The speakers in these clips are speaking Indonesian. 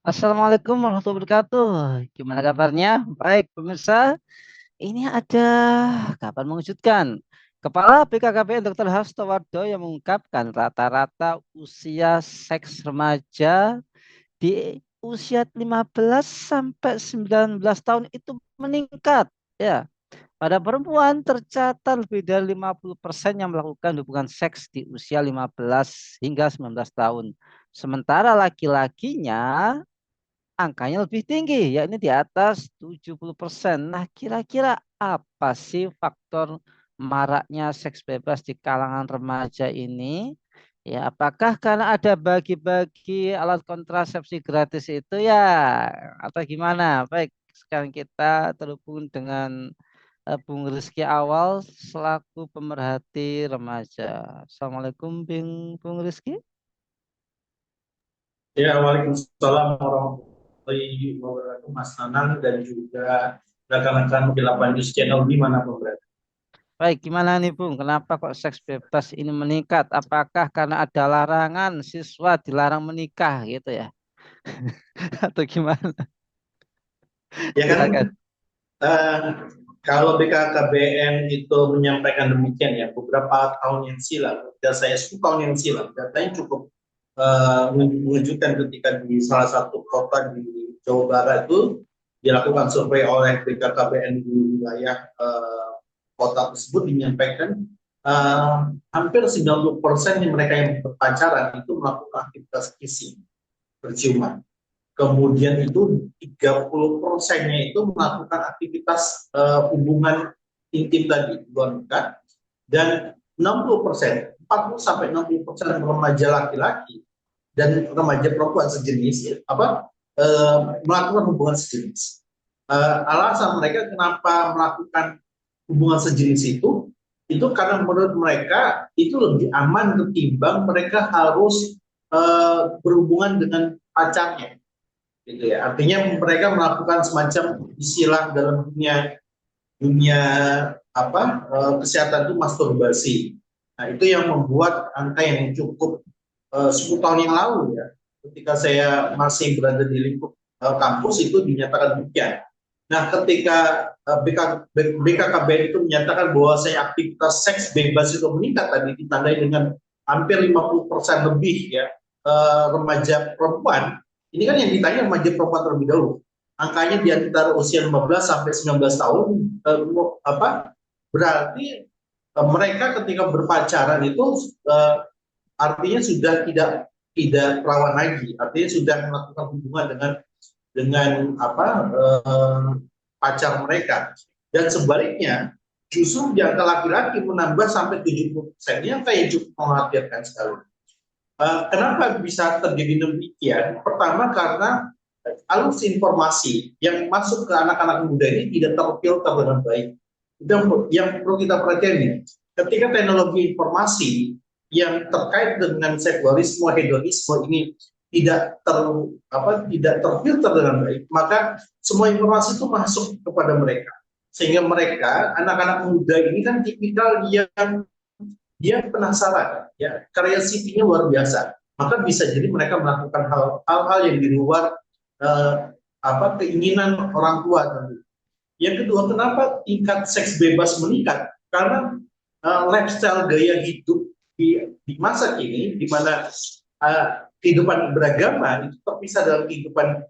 Assalamualaikum warahmatullahi wabarakatuh. Gimana kabarnya? Baik, pemirsa. Ini ada kabar mengejutkan. Kepala BKKBN Dr. Hastowardo yang mengungkapkan rata-rata usia seks remaja di usia 15 sampai 19 tahun itu meningkat. Ya, pada perempuan tercatat lebih dari 50% yang melakukan hubungan seks di usia 15 hingga 19 tahun. Sementara laki-lakinya angkanya lebih tinggi, yakni di atas 70%. Nah, kira-kira apa sih faktor maraknya seks bebas di kalangan remaja ini? Ya, apakah karena ada bagi-bagi alat kontrasepsi gratis itu ya, atau gimana? Baik, sekarang kita terhubung dengan Bung Rizky Awal selaku pemerhati remaja. Assalamualaikum, Bung Rizky. Ya, Waalaikumsalam warahmatullahi wabarakatuh, Mas Nanang dan juga rekan-rekan 8 News Channel di mana pun berada. Baik, gimana nih Bung? Kenapa kok seks bebas ini meningkat? Apakah karena ada larangan siswa dilarang menikah gitu ya? Atau gimana? Ya kan, Silakan. eh, kalau BKKBN itu menyampaikan demikian ya, beberapa tahun yang silam, dan saya 10 tahun yang silam, datanya cukup mengejutkan ketika di salah satu kota di Jawa Barat itu dilakukan survei oleh BKKBN di wilayah kota tersebut menyampaikan eh, hampir 90% yang mereka yang berpacaran itu melakukan aktivitas kissing, berciuman. Kemudian itu 30%-nya itu melakukan aktivitas hubungan intim tadi, luar nikah, dan 60%, 40 sampai 60% remaja laki-laki dan remaja perempuan sejenis melakukan hubungan sejenis. Alasan mereka kenapa melakukan hubungan sejenis itu karena menurut mereka itu lebih aman ketimbang mereka harus berhubungan dengan pacarnya, gitu ya. Artinya mereka melakukan semacam istilah dalam dunia dunia kesehatan itu masturbasi. Nah, itu yang membuat angka yang cukup 10 tahun yang lalu ya, ketika saya masih berada di lingkup kampus itu dinyatakan demikian. Nah, ketika BKKBN itu menyatakan bahwa saya aktivitas seks bebas itu meningkat tadi ditandai dengan hampir 50% lebih ya remaja perempuan. Ini kan yang ditanya remaja perempuan terlebih dahulu. Angkanya di antara usia 15 sampai 19 tahun berarti mereka ketika berpacaran itu artinya sudah tidak perawan lagi, artinya sudah melakukan hubungan dengan pacar mereka. Dan sebaliknya, justru di angka laki-laki menambah sampai 70%. Ini angka yang cukup mengkhawatirkan sekali. Kenapa bisa terjadi demikian? Pertama karena alur informasi yang masuk ke anak-anak muda ini tidak terfilter dengan baik. Itu yang perlu kita perhatikan ini. Ketika teknologi informasi yang terkait dengan seksualisme, hedonisme ini tidak terfilter dengan baik, maka semua informasi itu masuk kepada mereka. Sehingga mereka, anak-anak muda ini kan tipikal yang dia penasaran, ya karya CV-nya luar biasa, maka bisa jadi mereka melakukan hal-hal yang di luar keinginan orang tua tentu. Yang kedua, kenapa tingkat seks bebas meningkat? Karena lifestyle gaya hidup di masa kini, di mana kehidupan beragama itu terpisah dalam kehidupan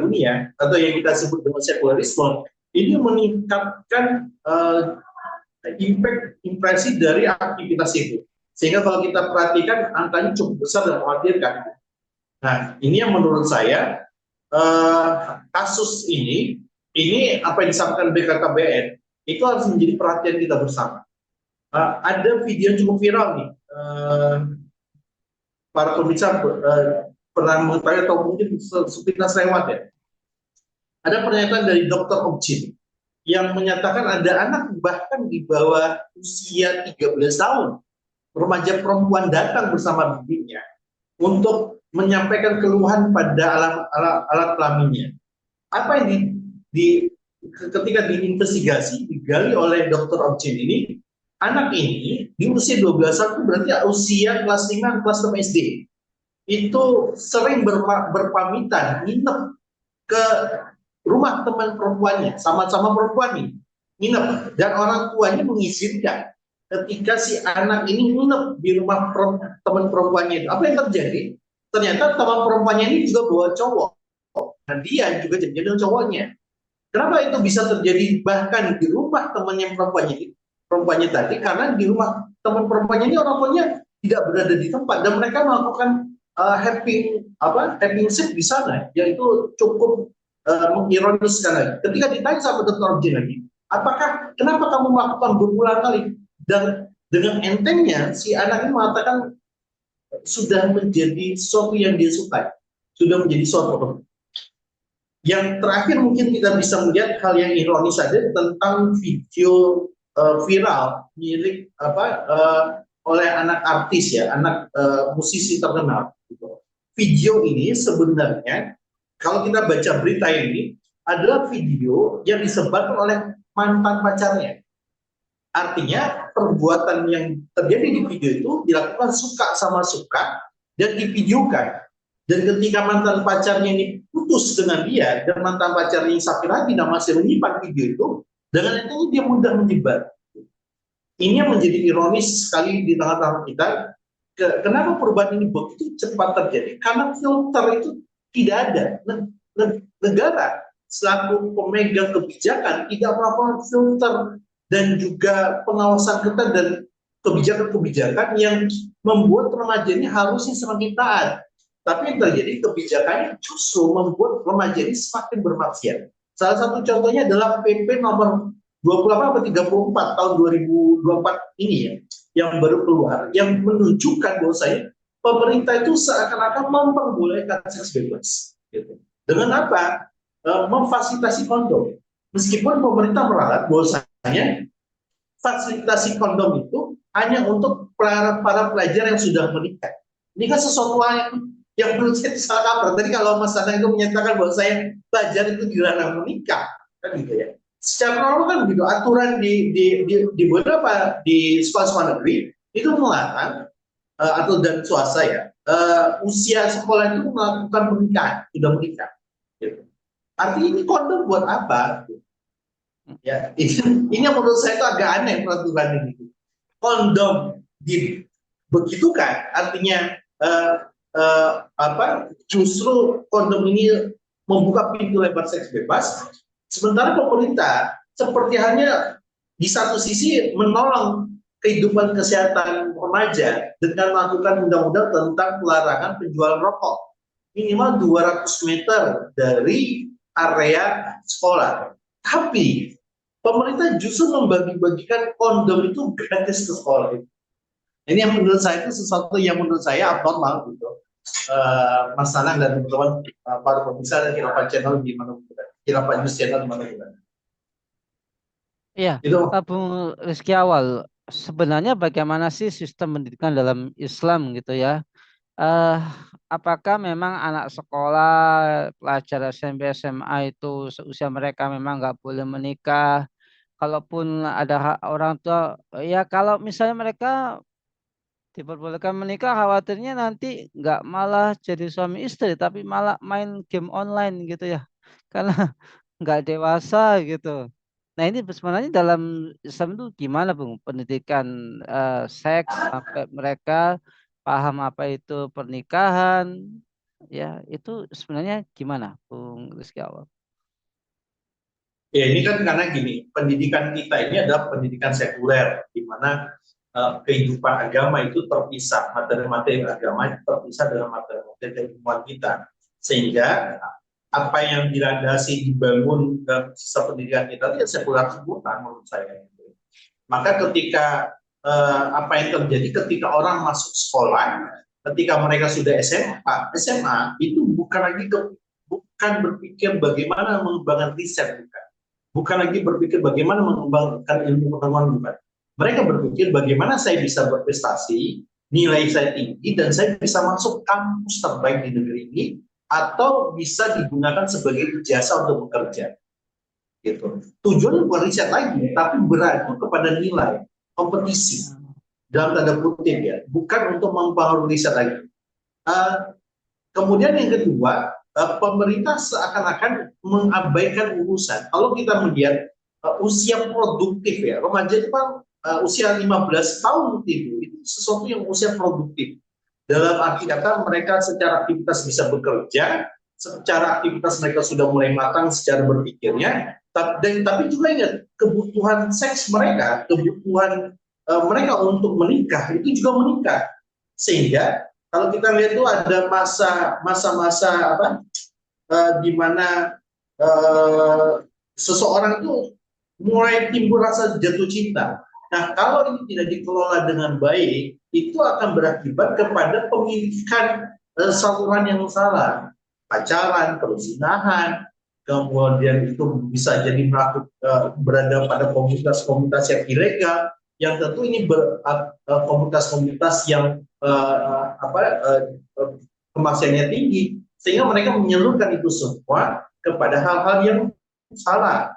dunia atau yang kita sebut dengan sekularisme, ini meningkatkan impact impresi dari aktivitas itu. Sehingga kalau kita perhatikan angkanya cukup besar dan mengkhawatirkan. Nah, ini yang menurut saya kasus ini apa yang disampaikan BKKBN itu harus menjadi perhatian kita bersama. Ada video yang cukup viral nih, para pemirsa pernah mengetahui atau mungkin sepintas lewat ya. Ada pernyataan dari Dr. Objin yang menyatakan ada anak bahkan di bawah usia 13 tahun, remaja perempuan datang bersama bibinya untuk menyampaikan keluhan pada alat kelaminnya. Apa yang ketika diinvestigasi, digali oleh Dr. Objin ini, anak ini di usia 12 tahun berarti usia kelas 5, kelas 6 SD. itu sering berpamitan nginep ke rumah teman perempuannya, sama-sama perempuan nih, nginep, dan orang tuanya mengizinkan ketika si anak ini nginep di rumah teman perempuannya itu. Apa yang terjadi? Ternyata teman perempuannya ini juga bawa cowok, dan dia juga jadi dengan cowoknya. Kenapa itu bisa terjadi bahkan di rumah temannya perempuannya tadi? Karena di rumah teman perempuannya ini orang tuanya tidak berada di tempat dan mereka melakukan having sex di sana, yaitu cukup mengironiskan lagi. Ketika ditanya sama Dr. Jin lagi, apakah kenapa kamu melakukan berulang kali? Dan dengan entengnya si anak ini mengatakan sudah menjadi sesuatu yang dia sukai, sudah menjadi sesuatu. Yang terakhir mungkin kita bisa melihat hal yang ironis saja tentang video viral milik oleh anak artis ya, anak musisi terkenal. Gitu. Video ini sebenarnya kalau kita baca berita ini adalah video yang disebarkan oleh mantan pacarnya. Artinya perbuatan yang terjadi di video itu dilakukan suka sama suka dan divideokan. Dan ketika mantan pacarnya ini putus dengan dia dan mantan pacarnya yang sakit hati dan masih menyimpan video itu, dengan itu dia mudah menyebar. Ini yang menjadi ironis sekali di tengah-tengah kita. Kenapa perubahan ini begitu cepat terjadi? Karena filter itu tidak ada. Negara selaku pemegang kebijakan tidak melakukan filter dan juga pengawasan ketat dan kebijakan-kebijakan yang membuat remaja ini harusnya semakin taat. Tapi yang terjadi kebijakannya justru membuat remaja ini semakin bermaksiat. Salah satu contohnya adalah PP nomor 28 atau 34 tahun 2024 ini ya, yang baru keluar, yang menunjukkan bahwa pemerintah itu seakan-akan memperbolehkan seks bebas. Gitu. Dengan apa? Memfasilitasi kondom. Meskipun pemerintah meralat bahwasanya fasilitasi kondom itu hanya untuk para pelajar yang sudah menikah. Ini kan sesuatu yang menurut saya salah kaprah. Tadi kalau Mas Anang itu menyatakan bahwa saya pelajar itu dilarang menikah, kan gitu ya. Secara normal kan begitu. Aturan di beberapa di sekolah-sekolah negeri itu melarang atau dan swasta ya, usia sekolah itu melakukan pernikahan, sudah menikah. Gitu. Artinya ini kondom buat apa? Ya, ini yang menurut saya itu agak aneh peraturan ini. Kondom begitu kan? Artinya justru kondom ini membuka pintu lebar seks bebas. Sementara pemerintah seperti hanya di satu sisi menolong kehidupan kesehatan remaja dengan melakukan undang-undang tentang pelarangan penjualan rokok minimal 200 meter dari area sekolah. Tapi pemerintah justru membagi-bagikan kondom itu gratis ke sekolah. Ini yang menurut saya itu sesuatu yang menurut saya abnormal gitu. Mas Nanang dan teman-teman para pemirsa dan Kirapan Channel di mana pun, Kirapan News Channel di mana pun. Iya, Itu Bung Rizky Awal, sebenarnya bagaimana sih sistem pendidikan dalam Islam gitu ya? eh Apakah memang anak sekolah, pelajar SMP, SMA itu seusia mereka memang nggak boleh menikah? Kalaupun ada hak orang tua, ya kalau misalnya mereka diperbolehkan menikah, khawatirnya nanti nggak malah jadi suami istri, tapi malah main game online gitu ya, karena nggak dewasa gitu. Nah ini sebenarnya dalam Islam itu gimana Bung? Pendidikan seks sampai mereka paham apa itu pernikahan, ya itu sebenarnya gimana Bung Rizky Awal? ya ini kan karena gini, pendidikan kita ini adalah pendidikan sekuler di mana kehidupan agama itu terpisah, materi-materi agama itu terpisah dengan materi-materi kehidupan kita. Sehingga apa yang dilandasi dibangun dalam sistem pendidikan kita itu ya sekuler semua menurut saya. Maka ketika apa yang terjadi ketika orang masuk sekolah, ketika mereka sudah SMA itu bukan berpikir bagaimana mengembangkan riset, bukan lagi berpikir bagaimana mengembangkan ilmu pengetahuan, bukan. Mereka berpikir bagaimana saya bisa berprestasi, nilai saya tinggi, dan saya bisa masuk kampus terbaik di negeri ini, atau bisa digunakan sebagai jasa untuk bekerja. Gitu. Tujuannya bukan riset lagi, tapi beradu kepada nilai, kompetisi, dalam tanda kutip ya, bukan untuk mempengaruhi riset lagi. Kemudian yang kedua, pemerintah seakan-akan mengabaikan urusan. Kalau kita melihat usia produktif ya, remaja itu kan usia 15 tahun itu sesuatu yang usia produktif. Dalam arti kata mereka secara aktivitas bisa bekerja, secara aktivitas mereka sudah mulai matang secara berpikirnya, tapi juga ingat kebutuhan seks mereka, kebutuhan mereka untuk menikah itu juga meningkat. Sehingga kalau kita lihat itu ada masa-masa apa di mana seseorang itu mulai timbul rasa jatuh cinta. Nah, kalau ini tidak dikelola dengan baik, itu akan berakibat kepada pemilikan saluran yang salah, pacaran, perzinahan, kemudian itu bisa jadi berada pada komunitas-komunitas yang ilegal, yang tentu ini komunitas-komunitas yang kemaksiannya tinggi, sehingga mereka menyalurkan itu semua kepada hal-hal yang salah.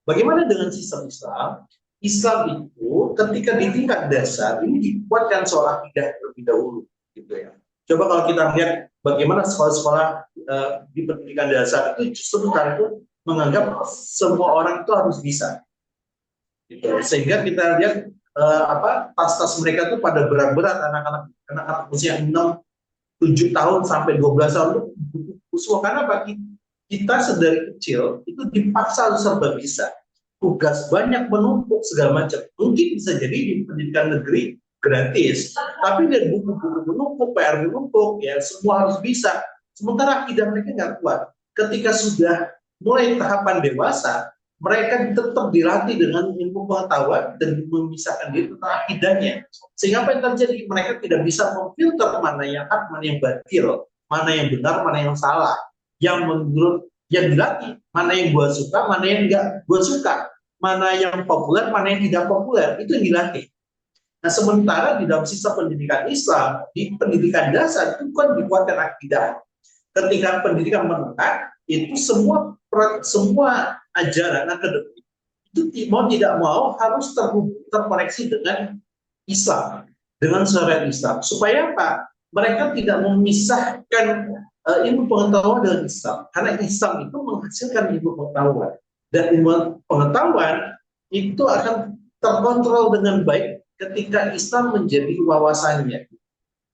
Bagaimana dengan sistem Islam? Islam itu ketika di tingkat dasar ini dikuatkan soal akidah terlebih dahulu, gitu ya. Coba kalau kita lihat bagaimana sekolah-sekolah di pendidikan dasar itu justru karena itu menganggap semua orang itu harus bisa, gitu. Sehingga kita lihat tas-tas mereka itu pada berat-berat, anak-anak usia 6-7 tahun sampai 12 tahun itu buku karena bagi kita sedari kecil itu dipaksa harus serba bisa, tugas banyak menumpuk segala macam. Mungkin bisa jadi di pendidikan negeri gratis, tapi dari buku-buku menumpuk, PR menumpuk, ya semua harus bisa. Sementara akidah mereka nggak kuat. Ketika sudah mulai tahapan dewasa, mereka tetap dilatih dengan ilmu pengetahuan dan memisahkan diri tentang akidahnya. Sehingga apa yang terjadi? Mereka tidak bisa memfilter mana yang hak, mana yang batil, mana yang benar, mana yang salah. Yang menurut yang dilatih, mana yang gue suka, mana yang enggak gue suka, mana yang populer, mana yang tidak populer, itu yang dilatih. Nah, sementara di dalam sistem pendidikan Islam, di pendidikan dasar itu kan dikuatkan akidah. Ketika pendidikan menengah, itu semua ajaran akademik itu mau tidak mau harus terkoneksi dengan Islam, dengan syariat Islam. Supaya apa? Mereka tidak memisahkan ilmu pengetahuan dengan Islam, karena Islam itu menghasilkan ilmu pengetahuan, dan ilmu pengetahuan itu akan terkontrol dengan baik ketika Islam menjadi wawasannya.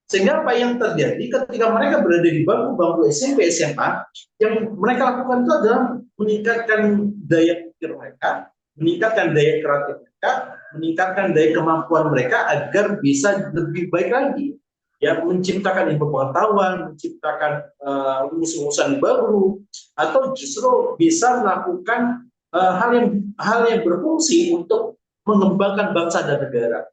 Sehingga apa yang terjadi ketika mereka berada di bangku-bangku SMP, SMA, yang mereka lakukan itu adalah meningkatkan daya pikir mereka, meningkatkan daya kreatif mereka, meningkatkan daya kemampuan mereka agar bisa lebih baik lagi. Ya, menciptakan ilmu pengetahuan, menciptakan rumusan baru, atau justru bisa melakukan hal yang berfungsi untuk mengembangkan bangsa dan negara.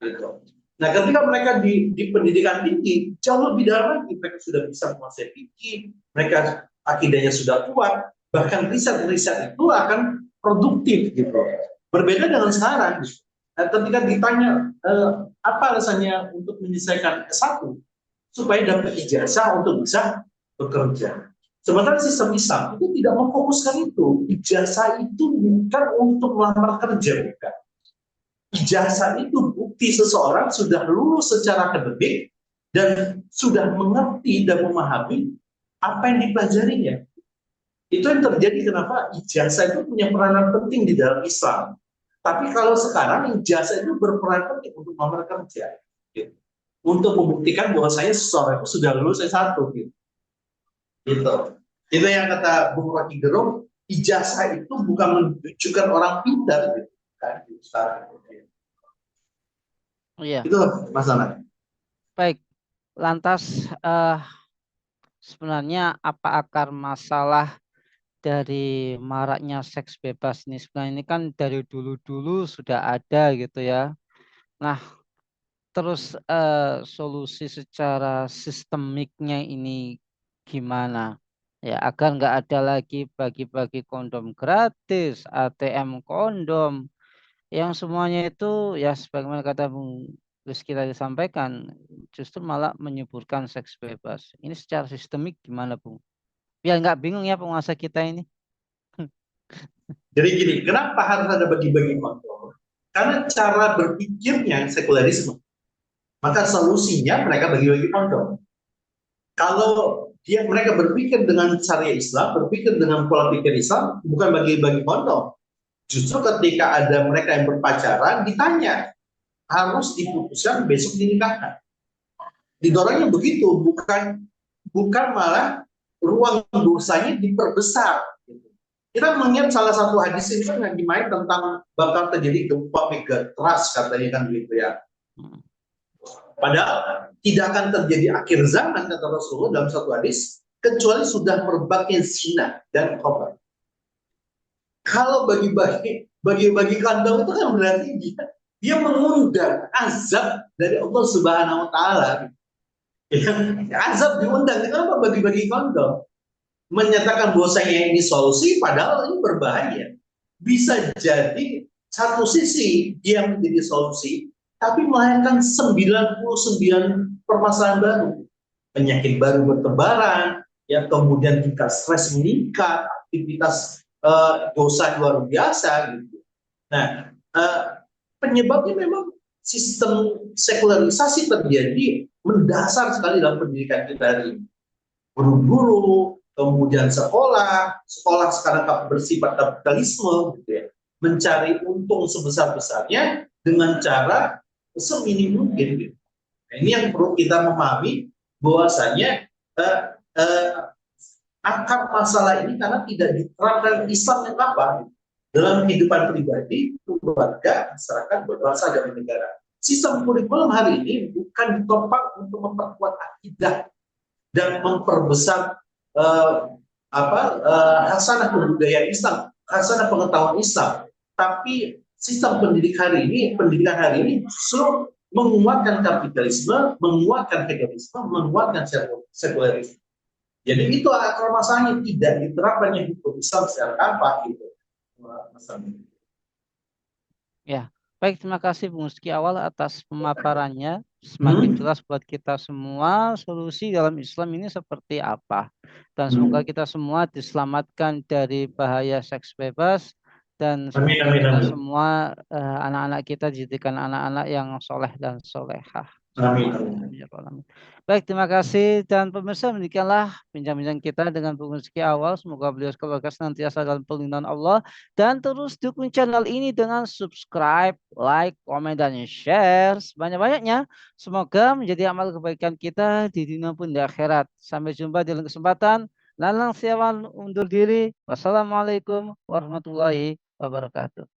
Gitu. Nah, ketika mereka di pendidikan tinggi, jauh lebih dalam lagi, mereka sudah bisa menguasai fikih, mereka akidahnya sudah kuat, bahkan riset-riset itu akan produktif gitu. Berbeda dengan sekarang, ketika ditanya apa alasannya untuk menyelesaikan S1, supaya dapat ijazah untuk bisa bekerja. Sementara sistem Islam itu tidak memfokuskan itu. Ijazah itu bukan untuk melamar kerja, bukan. Ijazah itu bukti seseorang sudah lulus secara akademik dan sudah mengerti dan memahami apa yang dipelajarinya. Itu yang terjadi kenapa ijazah itu punya peranan penting di dalam Islam. Tapi kalau sekarang ijazah itu berperan penting untuk melamar kerja, gitu. Untuk membuktikan bahwa saya seseorang itu sudah lulus S1, gitu. Itu yang kata Bung Rocky Gerung, ijazah itu bukan menunjukkan orang pintar, gitu kan, sekarang. Iya, Itu masalah. baik. Lantas sebenarnya apa akar masalah dari maraknya seks bebas ini? Sebenarnya ini kan dari dulu-dulu sudah ada gitu ya. Nah, terus solusi secara sistemiknya ini gimana? Ya, agar nggak ada lagi bagi-bagi kondom gratis, ATM kondom, yang semuanya itu ya sebagaimana kata Bung Rizky tadi sampaikan, justru malah menyuburkan seks bebas. Ini secara sistemik gimana, Bung? Biar nggak bingung ya penguasa kita ini. Jadi gini, kenapa harus ada bagi-bagi kondom? Karena cara berpikirnya sekularisme. Maka solusinya mereka bagi-bagi kondom. Kalau mereka berpikir dengan syariat Islam, berpikir dengan pola pikir Islam, bukan bagi-bagi kondom. Justru ketika ada mereka yang berpacaran, ditanya, harus diputuskan besok dinikahkan. Didorongnya begitu, bukan malah ruang dosanya diperbesar. Kita mengingat salah satu hadis ini kan yang dimain tentang bakal terjadi gempa megatrust katanya kan gitu ya. Padahal tidak akan terjadi akhir zaman kata Rasulullah dalam satu hadis kecuali sudah berbagai zina dan korban. Kalau bagi-bagi kandang itu kan berarti dia mengundang azab dari Allah Subhanahu Wa Taala. Ya, azab diundang, kenapa bagi-bagi kondom? Menyatakan bahwasanya ini solusi, padahal ini berbahaya. Bisa jadi satu sisi dia menjadi solusi, tapi melahirkan 99 permasalahan baru. Penyakit baru bertebaran, ya kemudian tingkat stres meningkat, aktivitas dosa luar biasa gitu. Nah, penyebabnya memang sistem sekularisasi terjadi mendasar sekali dalam pendidikan kita hari ini. Guru-guru, kemudian sekolah sekarang bersifat kapitalisme, gitu ya, mencari untung sebesar-besarnya dengan cara seminim mungkin. Gitu. Nah, ini yang perlu kita memahami bahwasanya akar masalah ini karena tidak diterapkan Islam yang apa dalam kehidupan pribadi, keluarga, masyarakat, berbangsa dan negara. Sistem kurikulum hari ini bukan ditopang untuk memperkuat akidah dan memperbesar hasanah kebudayaan Islam, hasanah pengetahuan Islam, tapi sistem pendidikan hari ini justru menguatkan kapitalisme, menguatkan hedonisme, menguatkan sekularisme. Jadi itu akar masalahnya, tidak diterapkannya hukum Islam secara apa gitu. Ya, baik, terima kasih Bung Rizky awal atas pemaparannya. Semakin jelas buat kita semua solusi dalam Islam ini seperti apa. Dan semoga kita semua diselamatkan dari bahaya seks bebas. Dan semoga kita semua, anak-anak kita dijadikan anak-anak yang soleh dan solehah. Amin. Baik, terima kasih. Dan pemirsa, demikianlah bincang-bincang kita dengan Bung Rizky awal. Semoga beliau keluarga senantiasa dalam perlindungan Allah. Dan terus dukung channel ini dengan subscribe, like, komen, dan share sebanyak-banyaknya. Semoga menjadi amal kebaikan kita di dunia pun di akhirat. Sampai jumpa di lain kesempatan. Lanang Siawan undur diri. Wassalamualaikum warahmatullahi wabarakatuh.